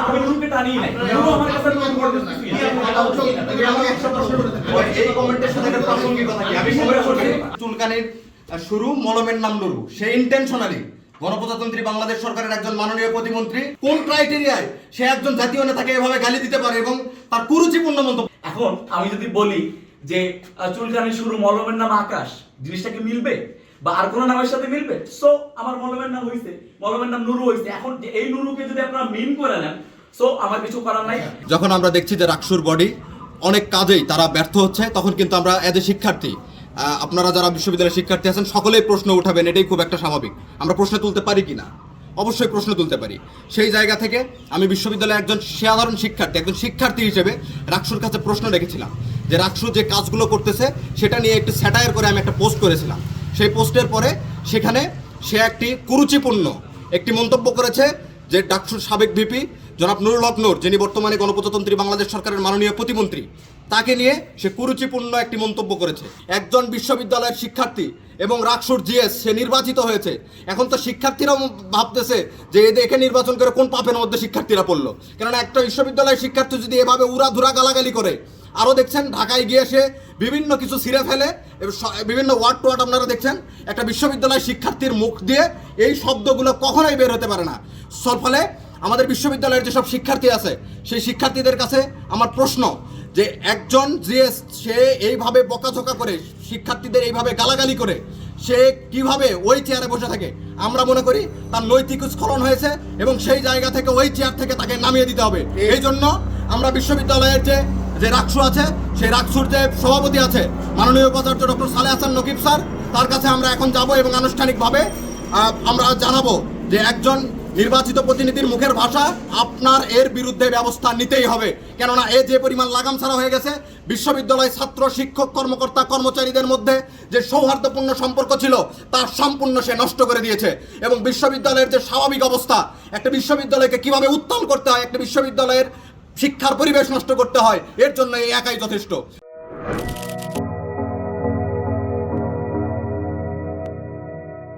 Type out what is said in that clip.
আমি নুরুকে টানি নাই, নুরু আমার কাছে নুরু করতে এই কমেন্টের সাথে একটা প্রাসঙ্গিকতা কি? আমি সবাই করছি চুলকানির শুরু মলমের নাম নুরু, সে ইন্টেনশনালি গণপ্রজাতন্ত্রী বাংলাদেশ সরকারের একজন মাননীয় প্রতিমন্ত্রী কোন ক্রাইটেরিয়ায় সে একজন জাতীয় নেতাকে এভাবে গালি দিতে পারে এবং তার কুরুচিপূর্ণ মন্তব্য। এখন আমি যদি বলি যে চুলকানির শুরু মলমের নাম আকাশ, জিনিসটা কি মিলবে বা আর কোন নামের সাথে মিলবে? সো আমার মলমের নাম হইছে, মলমের নাম নুরু হইছে। এখন এই নুরুকে যদি আপনারা মিন করে নেন, সো আমার কিছু করার নাই। যখন আমরা দেখছি যে রাকসুর বডি অনেক কাজেই তারা ব্যর্থ হচ্ছে, তখন কিন্তু আমরা এজ এ শিক্ষার্থী, আপনারা যারা বিশ্ববিদ্যালয়ের শিক্ষার্থী আছেন সকলেই প্রশ্ন উঠাবেন, এটাই খুব একটা স্বাভাবিক। আমরা প্রশ্ন তুলতে পারি কি না? অবশ্যই প্রশ্ন তুলতে পারি। সেই জায়গা থেকে আমি বিশ্ববিদ্যালয়ের একজন সাধারণ শিক্ষার্থী, একজন শিক্ষার্থী হিসেবে রাকসুর কাছে প্রশ্ন রেখেছিলাম যে রাকসু যে কাজগুলো করতেছে সেটা নিয়ে একটি স্যাটায়ার করে আমি একটা পোস্ট করেছিলাম। সেই পোস্টের পরে সেখানে সে একটি কুরুচিপূর্ণ একটি মন্তব্য করেছে যে ডাকসুর সাবেক ভিপি জনাব নুরুল হক নূর, যিনি বর্তমানে গণপ্রজাতন্ত্রী বাংলাদেশ সরকারের মাননীয় প্রতিমন্ত্রী, তাকে নিয়ে সে কুরুচিপূর্ণ একটি মন্তব্য করেছে। একজন বিশ্ববিদ্যালয়ের শিক্ষার্থী এবং রাকসুর জিএস, সে নির্বাচিত হয়েছে। এখন তো শিক্ষার্থীরাও ভাবতেছে যে একে নির্বাচন করে কোন পাপের মধ্যে শিক্ষার্থীরা পড়লো। কেননা একটা বিশ্ববিদ্যালয়ের শিক্ষার্থী যদি এভাবে উড়াধুরা গালাগালি করে, আরও দেখছেন ঢাকায় গিয়ে সে বিভিন্ন কিছু ছিঁড়ে ফেলে, বিভিন্ন ওয়ার্ড টোয়ার্ড আপনারা দেখছেন। একটা বিশ্ববিদ্যালয়ের শিক্ষার্থীর মুখ দিয়ে এই শব্দগুলো কখনোই বের হতে পারে না। ফলে আমাদের বিশ্ববিদ্যালয়ের যেসব শিক্ষার্থী আছে সেই শিক্ষার্থীদের কাছে আমার প্রশ্ন যে একজন জিএস সে এইভাবে বকাঝকা করে, শিক্ষার্থীদের এইভাবে গালাগালি করে, সে কিভাবে ওই চেয়ারে বসে থাকে? আমরা মনে করি তার নৈতিক স্খলন হয়েছে এবং সেই জায়গা থেকে ওই চেয়ার থেকে তাকে নামিয়ে দিতে হবে। এই জন্য আমরা বিশ্ববিদ্যালয়ের যে রাকসু আছে, সেই রাকসুর যে সভাপতি আছে মাননীয় উপাচার্য ডক্টর সালেহ হাসান নকিব স্যার, তার কাছে আমরা এখন যাব এবং আনুষ্ঠানিকভাবে আমরা জানাবো যে একজন নির্বাচিত প্রতিনিধির মুখের ভাষা, আপনার এর বিরুদ্ধে ব্যবস্থা নিতেই হবে। কেননা এ যে পরিমাণ লাগাম ছাড়া হয়ে গেছে, বিশ্ববিদ্যালয় ছাত্র শিক্ষক কর্মকর্তা কর্মচারীদের মধ্যে যে সৌহার্দ্যপূর্ণ সম্পর্ক ছিল তা সম্পূর্ণ সে নষ্ট করে দিয়েছে। এবং বিশ্ববিদ্যালয়ের যে স্বাভাবিক অবস্থা, একটা বিশ্ববিদ্যালয়কে কিভাবে উত্তম করতে হয়, একটা বিশ্ববিদ্যালয়ের শিক্ষার পরিবেশ নষ্ট করতে হয়, এর জন্য এই একাই যথেষ্ট।